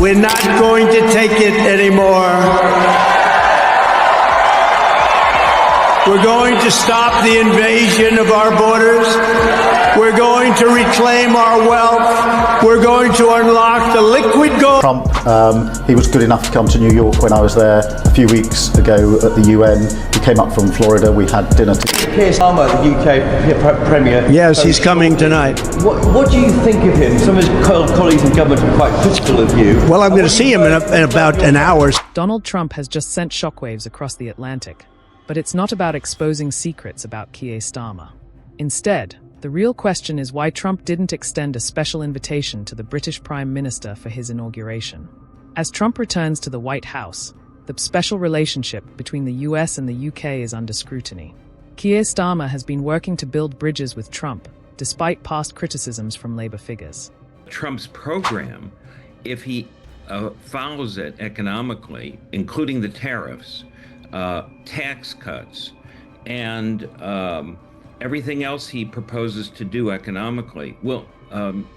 We're not going to take it anymore. We're going to stop the invasion of our borders. We're going to reclaim our wealth. We're going to unlock the liquid gold. Trump, he was good enough to come to New York when I was there a few weeks ago at the UN. He came up from Florida. We had dinner together. Kier Starmer, the UK Premier. Yes, he's coming tonight. What do you think of him? Some of his colleagues in government are quite critical of you. Well, I'm going to see him in about an hour. Donald Trump has just sent shockwaves across the Atlantic. But it's not about exposing secrets about Kier Starmer. Instead, the real question is why Trump didn't extend a special invitation to the British Prime Minister for his inauguration. As Trump returns to the White House, the special relationship between the US and the UK is under scrutiny. Kier Starmer has been working to build bridges with Trump, despite past criticisms from Labour figures. Trump's program, if he follows it economically, including the tariffs, tax cuts, and everything else he proposes to do economically will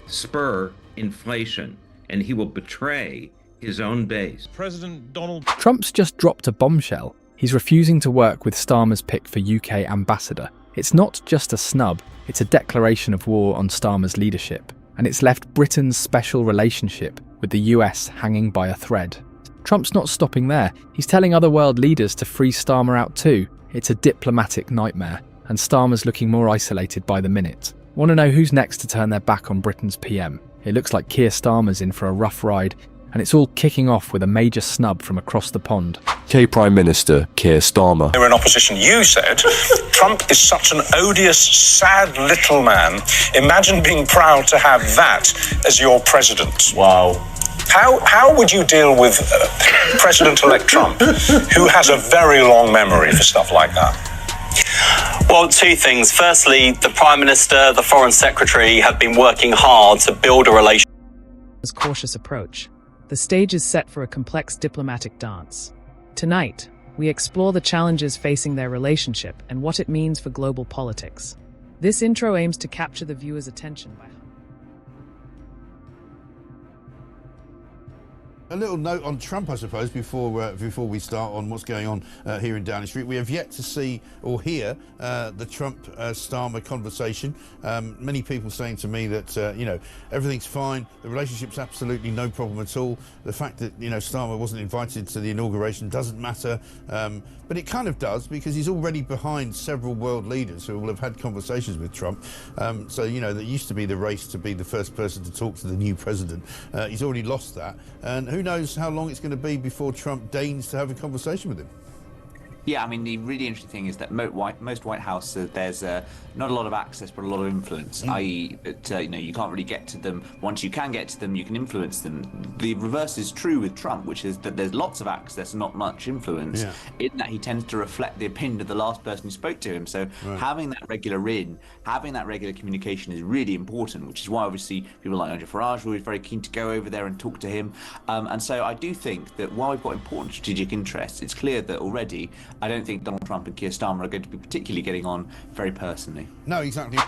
spur inflation, and he will betray his own base. President Donald Trump's just dropped a bombshell. He's refusing to work with Starmer's pick for UK ambassador. It's not just a snub, it's a declaration of war on Starmer's leadership, and it's left Britain's special relationship with the US hanging by a thread. Trump's not stopping there. He's telling other world leaders to free Starmer out too. It's a diplomatic nightmare, and Starmer's looking more isolated by the minute. Want to know who's next to turn their back on Britain's PM? It looks like Kier Starmer's in for a rough ride, and it's all kicking off with a major snub from across the pond. UK Prime Minister Kier Starmer. They were in opposition. You said, Trump is such an odious, sad little man. Imagine being proud to have that as your president. Wow. How would you deal with President-elect Trump, who has a very long memory for stuff like that? Well, two things. Firstly, the Prime Minister, the Foreign Secretary have been working hard to build a relationship. Cautious approach. The stage is set for a complex diplomatic dance. Tonight, we explore the challenges facing their relationship and what it means for global politics. This intro aims to capture the viewer's attention by A little note on Trump, I suppose, before we start on what's going on here in Downing Street. We have yet to see or hear the Trump-Starmer conversation. Many people saying to me that, everything's fine, the relationship's absolutely no problem at all. The fact that, Starmer wasn't invited to the inauguration doesn't matter. But it kind of does, because he's already behind several world leaders who will have had conversations with Trump. So, there used to be the race to be the first person to talk to the new president. He's already lost that. And who knows how long it's going to be before Trump deigns to have a conversation with him. Yeah, I mean, the really interesting thing is that most White House, there's not a lot of access, but a lot of influence, i.e. that, you can't really get to them. Once you can get to them, you can influence them. The reverse is true with Trump, which is that there's lots of access, not much influence, in that he tends to reflect the opinion of the last person who spoke to him. So having that regular communication is really important, which is why, obviously, people like Nigel Farage were always very keen to go over there and talk to him. And so I do think that while we've got important strategic interests, it's clear that already I don't think Donald Trump and Kier Starmer are going to be particularly getting on very personally. No, exactly.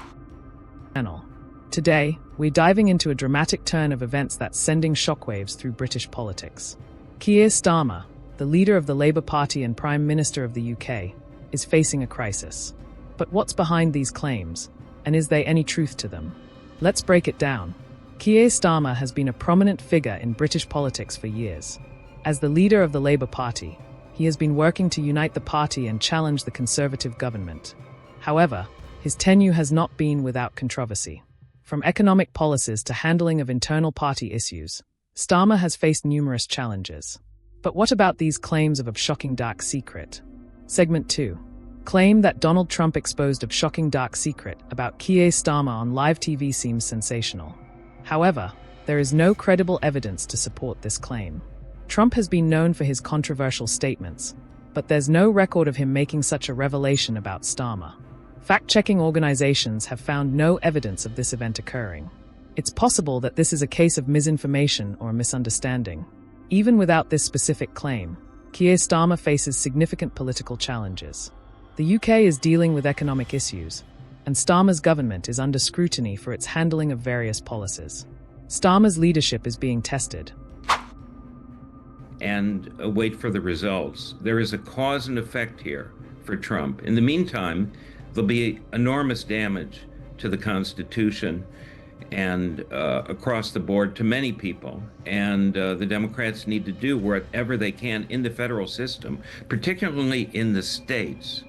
Today, we're diving into a dramatic turn of events that's sending shockwaves through British politics. Kier Starmer, the leader of the Labour Party and Prime Minister of the UK, is facing a crisis. But what's behind these claims, and is there any truth to them? Let's break it down. Kier Starmer has been a prominent figure in British politics for years. As the leader of the Labour Party, he has been working to unite the party and challenge the Conservative government. However, his tenure has not been without controversy. From economic policies to handling of internal party issues, Starmer has faced numerous challenges. But what about these claims of a shocking dark secret? Segment 2. Claim that Donald Trump exposed a shocking dark secret about Kier Starmer on live TV seems sensational. However, there is no credible evidence to support this claim. Trump has been known for his controversial statements, but there's no record of him making such a revelation about Starmer. Fact-checking organizations have found no evidence of this event occurring. It's possible that this is a case of misinformation or a misunderstanding. Even without this specific claim, Kier Starmer faces significant political challenges. The UK is dealing with economic issues, and Starmer's government is under scrutiny for its handling of various policies. Starmer's leadership is being tested. and wait for the results. There is a cause and effect here for Trump. In the meantime, there'll be enormous damage to the Constitution and across the board to many people. And the Democrats need to do whatever they can in the federal system, particularly in the states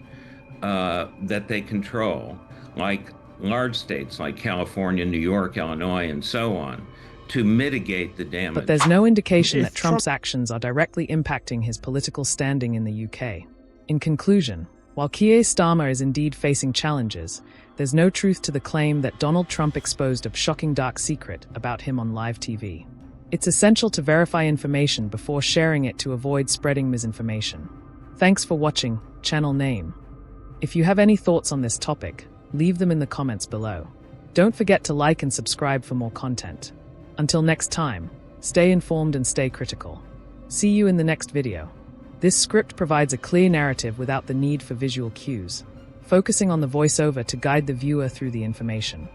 that they control, like large states like California, New York, Illinois, and so on, to mitigate the damage. But there's no indication that Trump's actions are directly impacting his political standing in the UK. In conclusion, while Kier Starmer is indeed facing challenges, there's no truth to the claim that Donald Trump exposed a shocking dark secret about him on live TV. It's essential to verify information before sharing it to avoid spreading misinformation. Thanks for watching, channel name. If you have any thoughts on this topic, leave them in the comments below. Don't forget to like and subscribe for more content. Until next time, stay informed and stay critical. See you in the next video. This script provides a clear narrative without the need for visual cues, focusing on the voiceover to guide the viewer through the information.